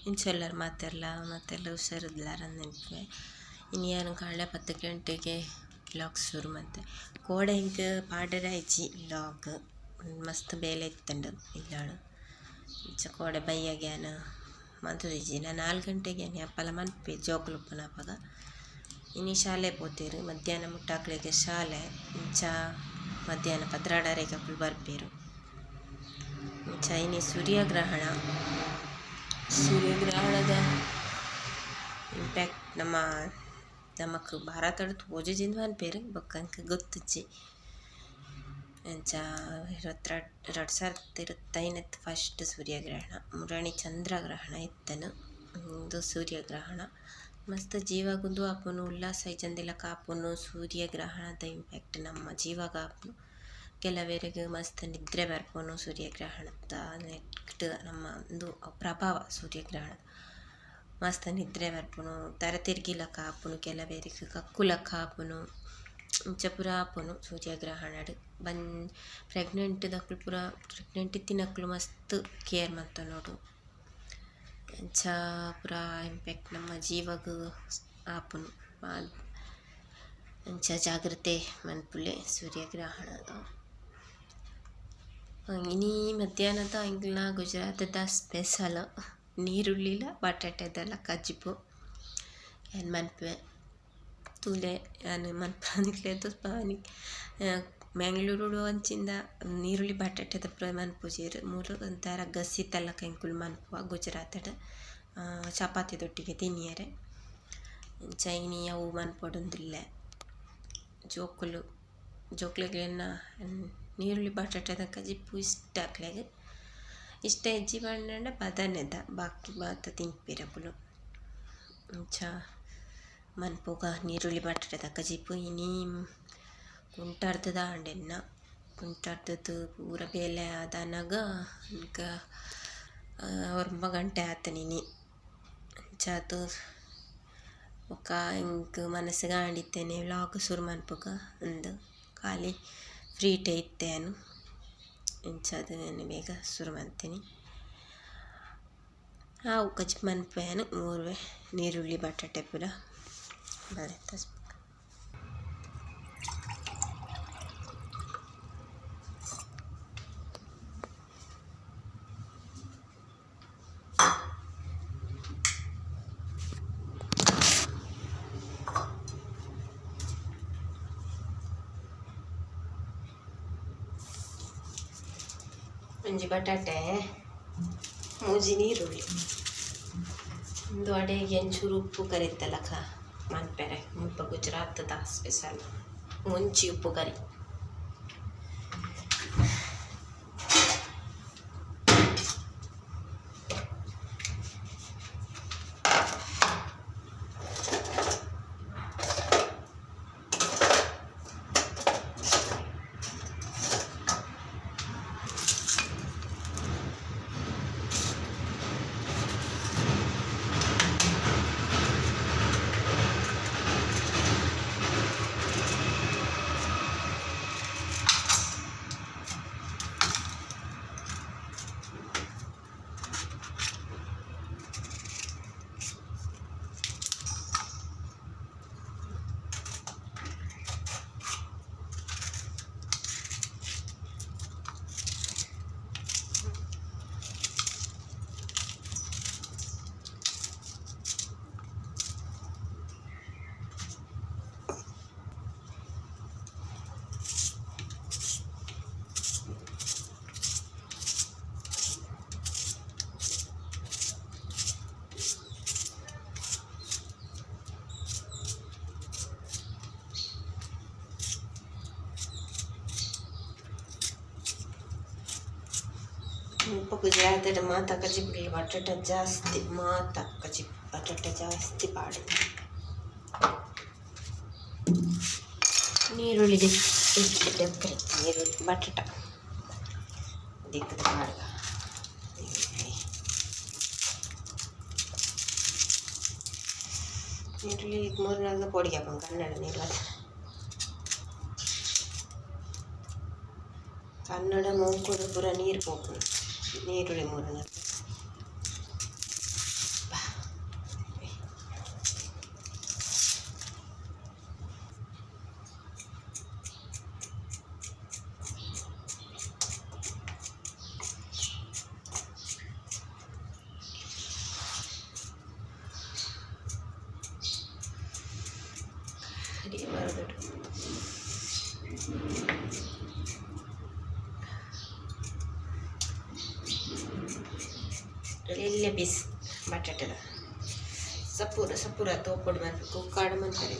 ಇಂಚೆಲ್ಲರ ಮತ್ತೆಲ್ಲ ಹುಷಾರಿದ್ಲಾರ ನೆನಪೆ ಇನ್ನು ಏನು ಕಾಳೆ 10 ಗಂಟೆಗೆ ವ್ಲಾಗ್ ಶುರು ಮತ್ತೆ ಕೋಡೆ ಹಿಂಗೆ ಪಾಡರೆ ಆಯ್ಚಿ ವ್ಲಾಗ್ ಮಸ್ತ್ ಬೇಲೆ ಇತ್ತಂಡು ಇಲ್ಲಾಳು ಇಂಚ ಕೋಡೆ ಬೈಯಾಗ್ಯಾನ ಮಂತದಿಜ್ಜಿ ನಾನು 4 ಗಂಟೆಗೆ ಅಪ್ಪಲ ಮನ್ಪೆ ಜೋಕುಲುಪ್ಪನ ಅಪ್ಪಗ ಇನ್ನು ಶಾಲೆ ಪೋತೀರು ಮಧ್ಯಾಹ್ನ ಮುಟ್ಟಾಕ್ಲಿಗೆ ಶಾಲೆ ಇಂಚ ಮಧ್ಯಾಹ್ನ 12:30 ಬರ್ಪೇರು ಇಂಚ ಇನ್ನು ಸೂರ್ಯಗ್ರಹಣದ ಇಂಪ್ಯಾಕ್ಟ್ ನಮಕ್ ಭಾರತದ ತೋಜದಿಂದ ಅನ್ಪೇರು ಬಕ್ಕಂಕ ಗೊತ್ತಿಜ್ಜಿ ಎಂಚ 2025 ಫಸ್ಟ್ ಸೂರ್ಯಗ್ರಹಣ ಮುರಣಿ ಚಂದ್ರಗ್ರಹಣ ಇತ್ತನು ಇದು ಸೂರ್ಯಗ್ರಹಣ ಮಸ್ತ್ ಜೀವಗುಂದು ಆಪುನು ಉಲ್ಲಾಸ ಐಜಂದಿಲ್ಲ ಕಾಪುನು ಸೂರ್ಯಗ್ರಹಣದ ಇಂಪ್ಯಾಕ್ಟ್ ನಮ್ಮ ಜೀವಾಗ ಆಪುನು ಕೆಲವರಿಗೆ ಮಸ್ತ್ ನಿದ್ರೆ ಬರ್ಪುನು ಸೂರ್ಯಗ್ರಹಣದ ನೆಕ್ಸ್ಟ್ ನಮ್ಮ ಒಂದು ಪ್ರಭಾವ ಸೂರ್ಯಗ್ರಹಣ ಮಸ್ತ್ ನಿದ್ರೆ ಬರ್ಪುನು ತರ ತಿರ್ಗಿಲಕ್ಕ ಆಪುನು ಕೆಲವರಿಗೆ ಕಕ್ಕುಲಕ್ಕ ಆಪುನು ಇಂಚ ಪೂರ ಆಪುನು ಸೂರ್ಯಗ್ರಹಣ ಪ್ರೆಗ್ನೆಂಟ್ ಇತ್ತಿನಕ್ಲು ಮಸ್ತ್ ಕೇರ್ ಮಾಡ್ತ ನೋಡು ಇಂಚ ಪೂರ ಇಂಪ್ಯಾಕ್ಟ್ ನಮ್ಮ ಜೀವಗ ಆಪುನು ಇಂಚ ಜಾಗ್ರತೆ ಮನ್ಪುಲೆ ಸೂರ್ಯಗ್ರಹಣದ ಇನಿ ಮಧ್ಯಾಹ್ನದ ಇಂಗ್ಲ ಗುಜರಾತದ ಸ್ಪೆಷಲ್ ನೀರುಳ್ಳಿಲ ಬಟಾಟೆದೆಲ್ಲ ಕಜ್ಜಿಪು ಏನು ಮನ್ಪೆ ತೂಲೆ ನಾನು ಮನ್ಪನಿಕ್ಲೆದು ಮ್ಯಾಂಗ್ಳೂರು ಅಂಚಿಂದ ನೀರುಳ್ಳಿ ಬಟಾಟೆದ ಮನ್ಪುಜೀರು ಮೂರು ಒಂಥರ ಗಸಿತಲ್ಲ ಕಂಕುಲು ಮನ್ಪುವ ಗುಜರಾತಡ ಚಪಾತಿದೊಟ್ಟಿಗೆ ತಿನ್ನಿಯರೆ ಚೈನಿ ಅವು ಮನ್ಪೊಡೊಂದಿಲ್ಲ ಜೋಕ್ಲೆಗ್ಲೆನ್ನ ನೀರುಳ್ಳಿ ಬಟಾಟೆದ ಕಜಿಪ್ಪು ಇಷ್ಟ ಹಾಕ್ಲೆಗೆ ಇಷ್ಟ ಹೆಜ್ಜಿ ಬಣ್ಣ ಬದನೆದ ಬಾಕಿ ಬಾತ ತಿನ್ಪಿರಬುಲು ಇಂಚ ಮನ್ಪುಗ ನೀರುಳ್ಳಿ ಬಟಾಟೆದ ಕಜಿಪ್ಪು ಇನಿ ಕುಂಟಾರ್ದದ ಅಂಡೆನ್ನ ಕುಂಟಾರ್ದದ್ದು ಪೂರ ಬೇಲೆ ಆದನಾಗ ಈಗ 9 ಗಂಟೆ ಆತನಿನಿ ಇಂಚಾತು ಒಕ್ಕ ಹಿಂಗೆ ಮನಸ್ಸಿಗೆ ಆಂಡಿತ್ತೇನೆ ವ್ಲಾಗ್ ಶುರು ಮನ್ಪುಗ ಒಂದು ಖಾಲಿ ಫ್ರೀ ಟೈ ಇತ್ತೇನು ಇಂಚದು ಬೇಗ ಶುರು ಮಾಡ್ತೀನಿ ಹಾವು ಕಚ್ಚಿ ಮನ್ಪೇನು ಮೂರುವೆ ನೀರುಳ್ಳಿ ಬಟಾಟೆ ಪೂರ ಬಳೆ ತಸ್ಬೇಕು ಒಂಜಿ ಬಟಾಟೆ ಮೂಜಿ ನೀರುಳ್ಳಿ ಒಂದು ಅಡೆಗೆ ಒಂಚೂರು ಉಪ್ಪು ಕರಿತಲ್ಲಕ ಮನ್ಪೆರೆ ಮುಲ್ಪ ಗುಜರಾತದ ಸ್ಪೆಷಲ್ ಮುಂಚಿ ಉಪ್ಪು ಕರಿ ಮುಲ್ಪ ಗುಜರಾತದ ಮಾತ ಕಜಿಪುಡಿ ಬಟಾಟೆ ಜಾಸ್ತಿ ಬಟಾಟೆ ಜಾಸ್ತಿ ಪಾಡು ನೀರುಳ್ಳಿ ನೀರುಳ್ಳಿ ಬಟಾಟ ದಿಕ್ಕದ ಪಾಡು ನೀರುಳ್ಳಿ 3-4 ಪೊಡಿಗೆ ಹಾಕೊಂಡು ಕನ್ನಡ ನೀರು ಕನ್ನಡ ಮೂಕುಡು ಪೂರ ನೀರು ಪೋಪುನು ನೀರುಳ್ಳಿ 3-4 വലിയ പീസ് ബട്ടാട്ടದ ಸಪೂರ ತೋಪೊಡು ಮನ್ಪು ಕಾಡು ಮನ್ಪರೆ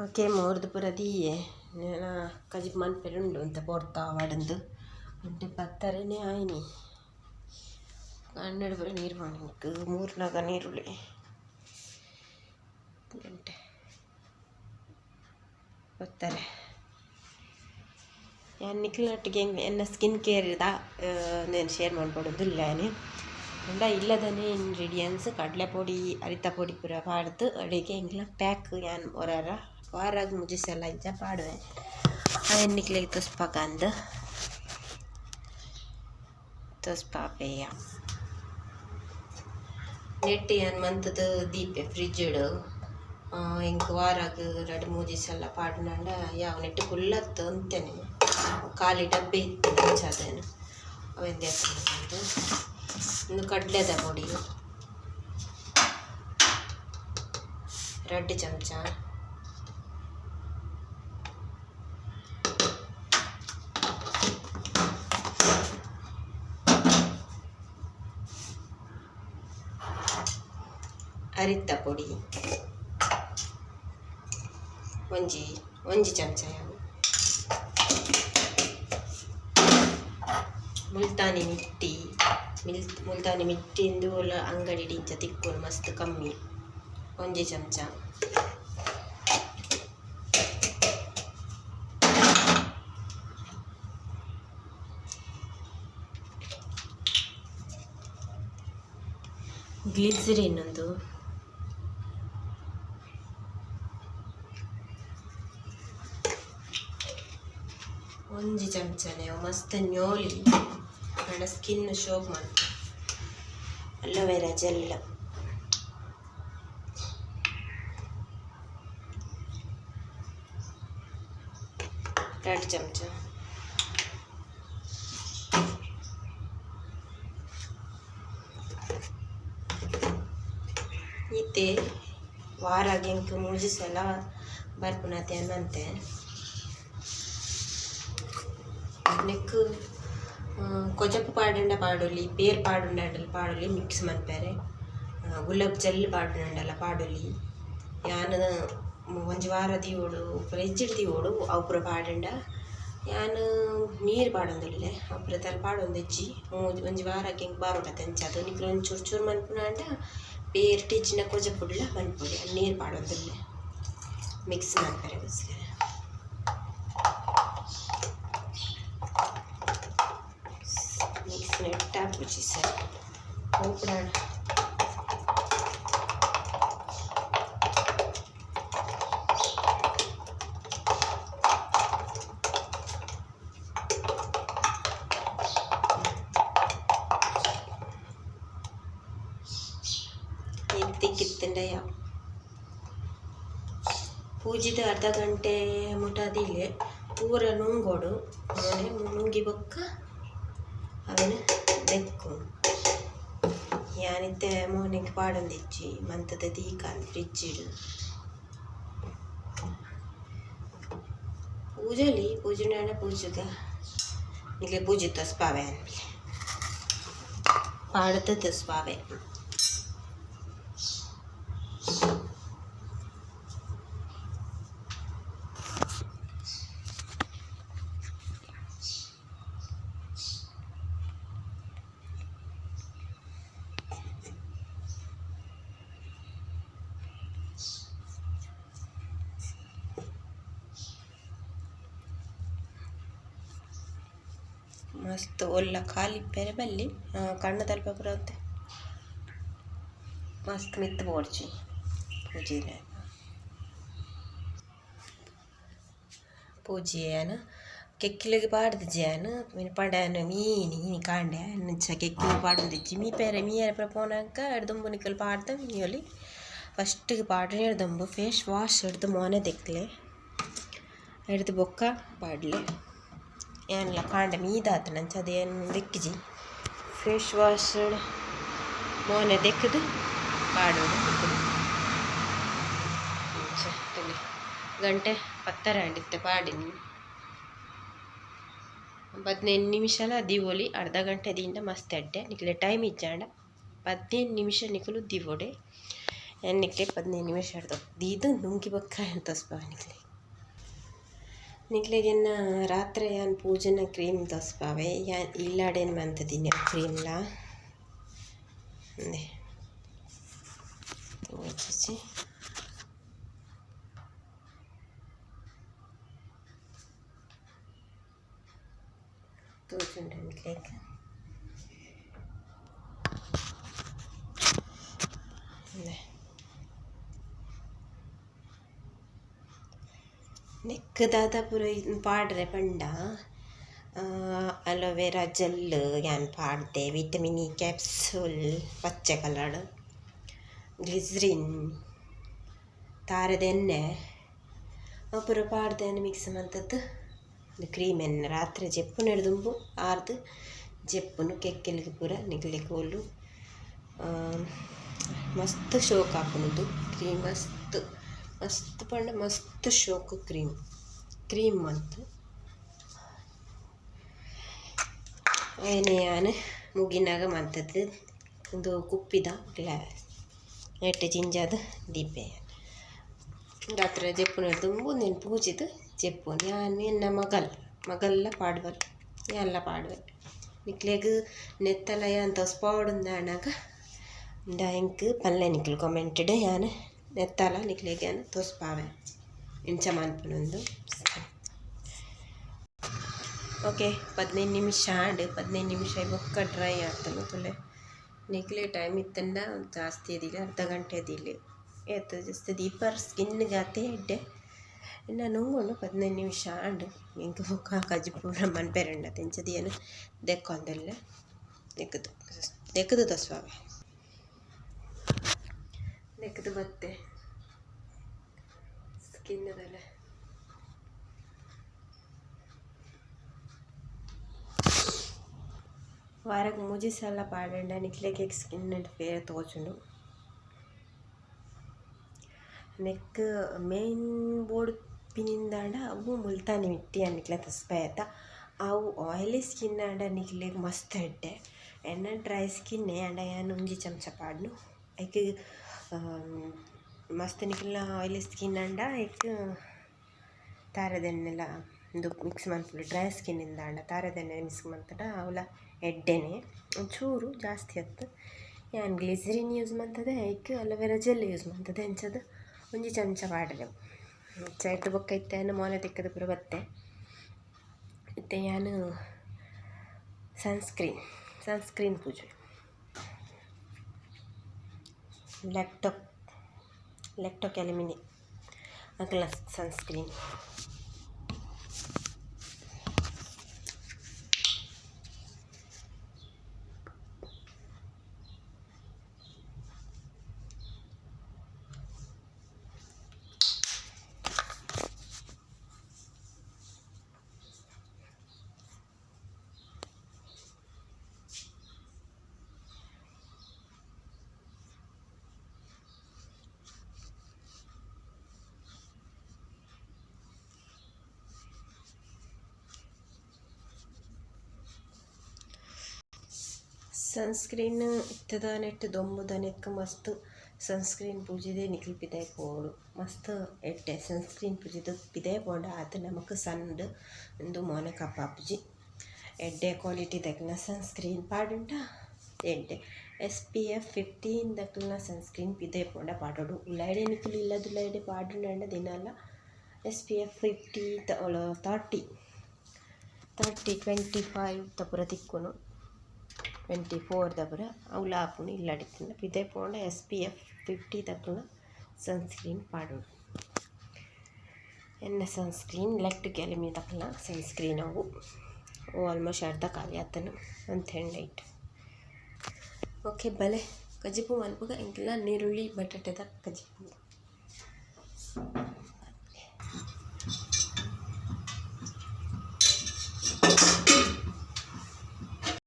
ಓಕೆ ಮೂರ್ದು ಪೂರ ದೀಯೆ ನಾನು ಕಜಿಪ್ ಮನ್ಪೆರೆ ಉಂಡು ಅಂತ ಪೋರ್ತಾ ವಾಡಂದು ಉಂಟೆ ಪತ್ತರನೇ ಆಯ್ನಿ ಹನ್ನೆರಡು ಪೂರ ನೀರು ಮಣಿಕ್ ಮೂರ್ನಾಗ ನೀರುಳ್ಳಿ ಗಂಟೆ ಪತ್ತಾರೆ ഞാൻ നിക്കലിനൊട്ടിಗೆ എന്നെ സ്കിൻ കെയർ ഇതാ ഞാൻ ഷെയർ ಮಾಡ್ಕೊಡೋದಿಲ್ಲ ഇല്ലതന്നെ ഇൻഗ്രീഡിയൻസ് കടലപ്പൊടി അരിത്തപ്പൊടി ಪೂರ ಪಾಡ್ದು ಅಡಿಗೆ ಇಂಗ್ಲ ಪ್ಯಾಕ್ ഞാൻ ಒರಾರ ವಾರಾಗ ಮುಜಿಸೆಲ್ಲ ಇಂಚ ಪಾಡುವೆ ಆ ಎಣ್ಣಿಕ್ಲಿಗೆ ತುಸ್ಪಾಕಂದು ತುಸ್ಪಾಪೇಯ ನೆಟ್ಟು ഞാൻ ಮಂತದ ದೀಪೆ ಫ್ರಿಜ್ ಇಡು ಇಂಕ ವಾರಾಗ 2-3 ದಿವಸ ಎಲ್ಲ ಪಾಡ್ನಂಡ ಯಾವ ನೆಟ್ಟು ಕುಲ್ಲತ್ತು ಅಂತೇನೆ ಖಾಲಿ ಡಬ್ಬೆ ಇತ್ತು ಹಂಚದೇನು ಅವೆಂದೇ ಬಂದು ಇನ್ನು ಕಡಲೆದ ಪುಡಿ 2 ಚಮಚ ಅರಿತ್ತ ಪುಡಿ ಒಂಜಿ ಚಮಚ ಮುಲ್ತಾನಿ ಮಿಟ್ಟಿಂದು ಅಂಗಡಿ ಇಂಚ ತಿಕ್ಕೋನು ಮಸ್ತ್ ಕಮ್ಮಿ 1 ಚಮಚ ಗ್ಲಿಸರಿನ್ ಒಂದು 1 ಚಮಚನೇ ಮಸ್ತ್ ನ್ಯೋಲಿ ನನ್ನ ಸ್ಕಿನ್ ಶೋಪ್ ಮಾಡಿ ಅಲೋವೆರಾ ಜೆಲ್ 2 ಚಮಚ ಈತೆ ವಾರಾಗೆ ಇಂಕ 3 ದಿವಸ ಎಲ್ಲ ಬರ್ಪುನತೆ ಅನ್ನಂತೆ ನೆಕ್ ಕೊಜಪ್ಪು ಪಾಡುಂಡ ಪಾಡೊಲಿ ಬೇರ್ ಪಾಡುಂಡಲ್ಲ ಪಾಡೊಲಿ ಮಿಕ್ಸ್ ಮನ್ಪೆರೆ ಗುಲಾಬ್ ಜಲ್ ಪಾಡುಂಡಲ್ಲ ಪಾಡೊಲಿ ಯಾನು ಒಂಜಿ ವಾರ ದಿವೋಡು ಫ್ರಿಜ್ಡ್ ದಿವೋಡು ಅವು ಪೂರ ಪಾಡುಂಡ ಯಾನು ನೀರು ಪಾಡೊಂದುಲ್ಲೆ ಅವು ಪೂರ ತರ ಪಾಡೊಂದಿಜ್ಜಿ ಒಂಜಿ ವಾರಕ್ಕೆ ಹಿಂಗೆ ಬಾರೋಟತೆ ಅಂಚದು ನಿಕ್ಲು ಒಂದು ಚೂರು ಮನ್ಪುನಾಂಡ ಬೇರ್ ಟೀಚಿನ ಕೊಜಪ್ಪುಡ್ಲ ಮನ್ಪುಡಿ ನೀರು ಪಾಡೊಂದುಲ್ಲೆ ಮಿಕ್ಸ್ ಮನ್ಪೆರೆ ಬಸ್ಗೆ ನೆಟ್ಟ ಪೂಜಿ ಸರ್ ಹೋಗ್ಬಿಡೋಣ ಎತ್ತಿಕ್ಕಿತ್ತಂಡೆಯ ಪೂಜಿದ ಅರ್ಧ ಗಂಟೆ ಮುಟಾದಿಲೆ ಪೂರ ನುಂಗೋಡು ಮನೆ ನುಂಗಿ ಬೊಕ್ಕ ಅವನು ದೆಕ್ಕು ಯಾನಿತ್ತೆ ಮಾರ್ನಿಂಗ್ ಪಾಡೊಂದಿಜ್ಜಿ ಮಂತದ ದೀಕಾನ್ ಫ್ರಿಜ್ ಇಡು ಪೂಜಲಿ ಪೂಜೆ ಪೂಜೆಗ ಇಲ್ಲೇ ಪೂಜೆ ತಸ್ಪಾವೆ ಅನ್ಬಿಲೆ ಪಾಡದ ತಸ್ಪಾವೆ ಮಸ್ತ್ ಒಲ್ಲ ಖಾಲಿ ಪೆರೆ ಬಲ್ಲಿ ಕಣ್ಣು ತಲ್ಪ ಬರುತ್ತೆ ಮಸ್ತ್ ಮಿತ್ತು ಬೋಡ್ಚಿ ಪೂಜೆಯನ್ನು ಕೆಕ್ಕಿಲಿಗೆ ಪಾಡ್ದಿಜ್ಜಾನು ಮೀನು ಪಡಾನು ಮೀನಿ ಕಾಂಡೆ ಅನ್ನಚ್ಚ ಕೆಕ್ಕಿಲಿಗೆ ಪಾಡ್ದಿಜ್ಜಿ ಮೀ ಪೇರೆ ಮೀಯರ ಪೋನಾಕ ಎಡ್ದುಂಬು ನಿಕ್ಕಲು ಪಾಡ್ದ ಮೀಯೊಲಿ ಫಸ್ಟಿಗೆ ಪಾಡ್ರೆ ಎಡ್ದುಂಬು ಫೇಸ್ ವಾಶ್ ಎಡ್ದು ಮೋನೆ ತೆಕ್ಲೆ ಎಡ್ದು ಬೊಕ್ಕ ಪಾಡ್ಲೆ ಏನಿಲ್ಲ ಕಾಂಡೆ ಮೀದಾತ ನಂಚ ಅದೇನು ದೆಕ್ಕಿಜಿ ಫೇಸ್ ವಾಶ್ ಮೋನೆ ದೆಕ್ಕದು ಪಾಡೋದು ಗಂಟೆ 10 ಪಾಡಿನಿ 15 నిమిషాల దివోలి అర్ధ గంట దిండ మస్తు అడ్డే నికులే టైం ఇచ్చాండ 15 నిమిష నికులు దివోడే ನಿಕ್ಲೆ 15 ನಿಮಿಷ ಹಿಡ್ದು ಇದು ನುಂಗಿ ಬಕ್ಕ ಅಂತ ತೋರಿಸ್ಬಾವ ನಿಕ್ಲೆಗೆನ್ನ ರಾತ್ರಿ ಯಾನ್ ಪೂಜೆನ ಕ್ರೀಮ್ ತೋರಿಸ್ಬಾವೆ ಯಾನ್ ಇಲ್ಲಾಡೇನು ಮಂತದಿನಿ ಕ್ರೀಮ್ಲ వచ్చేసి తోచుండండి లేక ನೆಕ್ ದಾದಾಪುರ ಪಾಡ್ರೆ ಪಂಡ ಅಲೋವೆರಾ ಜೆಲ್ ಯಾನ್ ಪಾಡ್ದೆ ವಿಟಮಿನ್ ಇ ಕ್ಯಾಪ್ಸೂಲ್ ಪಚ್ಚೆ ಕಲರ್ ಗ್ಲಿಸರಿನ್ ತಾರದ ಎಣ್ಣೆ ಪೂರ ಪಾಡ್ದೆ ಮಿಕ್ಸ್ ಮಂತದ್ದು ಕ್ರೀಮ್ ಎಣ್ಣೆ ರಾತ್ರಿ ಜೆಪ್ಪುನು ಹಿಡ್ದುಂಬು ಆರ್ದು ಜೆಪ್ಪುನು ಕೆಕ್ಕೆಲಿಗೆ ಪೂರ ನಿಗ್ಲಿಕ್ಕೆ ಹೋಲು ಮಸ್ತ್ ಶೋಕ್ ಹಾಕುನುದು ಕ್ರೀಮ್ ಮಸ್ತ್ ಮಸ್ತ್ ಪಂಡ ಮಸ್ತ್ ಶೋಕು ಕ್ರೀಮ್ ಅಂತ ಏನೇ ಯಾನ್ ಮುಗಿನಾಗ ಮಂತದ್ದು ಒಂದು ಕುಪ್ಪಿದ ಗ್ಲಾಸ್ ಎಟ್ಟೆ ಜಿಂಜಾದ ದೀಪೆ ರಾತ್ರಿ ಜೆಪ್ಪುನ ಹಿಡ್ದುಂಬು ನೀನು ಪೂಜಿದು ಜೆಪ್ಪುನು ಯಾನ್ ಎನ್ನ ಮಗಲ್ಲ ಪಾಡ್ವಲ್ ಎಲ್ಲ ಪಾಡ್ವೆ ನಿಕ್ಲೆಗ್ ನೆತ್ತಲ ಯಾನ್ ತೋಸ್ಪಾಡುಂದಾಣಾಗ ಡ್ಯಾಂಕ್ ಪಲ್ಲೆ ನಿಕ್ಲು ಕಾಮೆಂಟೆಡ್ ಯಾನ್ ನೆತ್ತಲ ನಿಕ್ಲೆಗ್ ಯಾನ್ ತೋಸ್ಪಾವೆ ಇಂಚ ಮನ್ಪುನೊಂದು ಓಕೆ 15 ನಿಮಿಷ 15 ನಿಮಿಷ ಬೊಕ್ಕ ಡ್ರೈ ಆಗ್ತದೆ ತುಲೆ ನಿಕ್ಲೆ ಟೈಮ್ ಇತ್ತಂಡ ಜಾಸ್ತಿ ಅದಿಲ್ಲ ಅರ್ಧ ಗಂಟೆ ಅದಿಲ್ಲ ಏತು ಜಸ್ಟ್ ದೀಪರ್ ಸ್ಕಿನ್ಗೆ ಆತೆ ಎಡ್ಡೆ ಇನ್ನು ನುಂಗೊಂಡು 15 ನಿಮಿಷ ಇಂಕ ಬೊಕ್ಕ ಕಜ್ಜಿ ಪೂರ ಮನ್ಪೆರಂಡ ತೆಂಚದಿ ಏನು ದೆಕ್ಕೊಂದೆಲ್ಲ ದೆಕ್ಕದು ತೋಸ್ವಾವೆ ದೆಕ್ಕದು ಬತ್ತೆ ಸ್ಕಿನ್ನದಲ್ಲ వారకు ముజిసల్లా పాడండి నిక్లేకి స్కిన్ అండ్ ఫేర్ తోచుండు ನೆಕ್ ಮೇನ್ ಬೋರ್ಡ್ ಪಿನಿಂದಾಂಡ ಅವು ಮುಲ್ತಾನಿ ಮಿಟ್ಟಿ ಅನ್ನಿಕ್ಲೆ ತಸ್ಪಾಯತ್ತ ಅವು ಆಯಿಲಿ ಸ್ಕಿನ್ ಆಂಡ ನಿಕ್ಲೆಗ್ ಮಸ್ತ್ ಎಡ್ಡೆ ಎನ್ನ ಡ್ರೈ ಸ್ಕಿನ್ನೆ ಆಂಡ ಯಾನ್ ಒಂಜಿ ಚಮಚ ಪಾಡ್ನು ಐಕ್ ಮಸ್ತ್ ನಿಕ್ಲ ಆಯಿಲಿ ಸ್ಕಿನ್ ಆಂಡ ಐಕ್ ತಾರದೆನ್ನೆಲ್ಲ ಒಂದು ಮಿಕ್ಸ್ ಮನ್ಪುಡು ಡ್ರೈ ಸ್ಕಿನ್ನಿಂದ ಆಂಡ ತಾರದೆಣ್ಣೆ ಮಿಕ್ಸ್ ಮಂತಡ ಅವಲ ಎಡ್ಡೆನೆ ಒಂಚೂರು ಜಾಸ್ತಿ ಆಯ್ತು ಯಾನ್ ಗ್ಲಿಸರಿನ್ ಯೂಸ್ ಮಾಡ್ತದೆ ಐಕ್ ಅಲೋವೆರಾ ಜೆಲ್ ಯೂಸ್ ಮಾಡ್ತದೆ ಎಂಚದು ಒಂಜಿ ಚಮಚ ಪಾಡ್ರೆ ಚೈಟ್ ಬೊಕ್ಕ ಇತ್ತೆ ಮೋನೆ ತಿಕ್ಕದ ಪೂರ ಬತ್ತೆ ಇತ್ತೆ ಯಾನು ಸನ್ಸ್ಕ್ರೀನ್ ಪೂಜೆ ಲೆಕ್ಟೋ ಕ್ಯಾಲಿಮಿನಿ ಅಗಲ ಸನ್ಸ್ಕ್ರೀನ್ ಸನ್ಸ್ಕ್ರೀನ್ ಇತ್ತದ ನೆಟ್ ದೊಂಬುದ ನೆಕ್ ಮಸ್ತ್ ಸನ್ಸ್ಕ್ರೀನ್ ಪೂಜಿದೆ ನಿಕ್ಲು ಪಿದಾಯ ಪೋಡು ಮಸ್ತ್ ಎಡ್ಡೆ ಸನ್ಸ್ಕ್ರೀನ್ ಪೂಜಿದ ಪಿದಾಯ ಪೋಂಡ ಅದು ನಮಕ್ ಸಣ್ಣ ಒಂದು ಮೋನೆ ಕಪ್ಪಾಪುಜಿ ಎಡ್ಡೆ ಕ್ವಾಲಿಟಿ ದಕ್ಕಿನ ಸನ್ಸ್ಕ್ರೀನ್ ಪಾಡುಂಟ ಎಡ್ಡೆ SPF 15 ದಕ್ಕಿನ ಸನ್ಸ್ಕ್ರೀನ್ ಪಿದಾಯ ಪೋಂಡ ಪಾಡೋಡು ಉಳ್ಳಾಡೆ ನಿಕ್ಲು ಇಲ್ಲದು ಉಳ್ಳಾಡೆ ಪಾಡುಂಡ ದಿನಲ್ಲ SPF 50 30 25 ತಪುರ ತಿಕ್ಕುನು 24 ದಪುರ ಅವು ಲಾಪುನು ಇಲ್ಲಾಡಿತ್ತಿನ ಪಿದೆ ಪೋಂಡ SPF 50 ದಕ್ಕುನ ಸನ್ಸ್ಕ್ರೀನ್ ಪಾಡೋಡು ಎನ್ನ ಸನ್ಸ್ಕ್ರೀನ್ ಲೆಕ್ಟ್ ಕ್ಯಾಲಿಮಿ ದಕ್ಕಲ ಸನ್ಸ್ಕ್ರೀನ್ ಅವು ಆಲ್ಮೋಸ್ಟ್ ಅರ್ಧ ಖಾಲಿ ಆತನು ಅಂತ ಹೆಂಡೈಟ್ ಓಕೆ ಬಲೆ ಕಜಿಪು ಮಲ್ಪಗ ಇಂಕೆಲ್ಲ ನೀರುಳ್ಳಿ ಬಟಾಟೆದ ಕಜಿಪು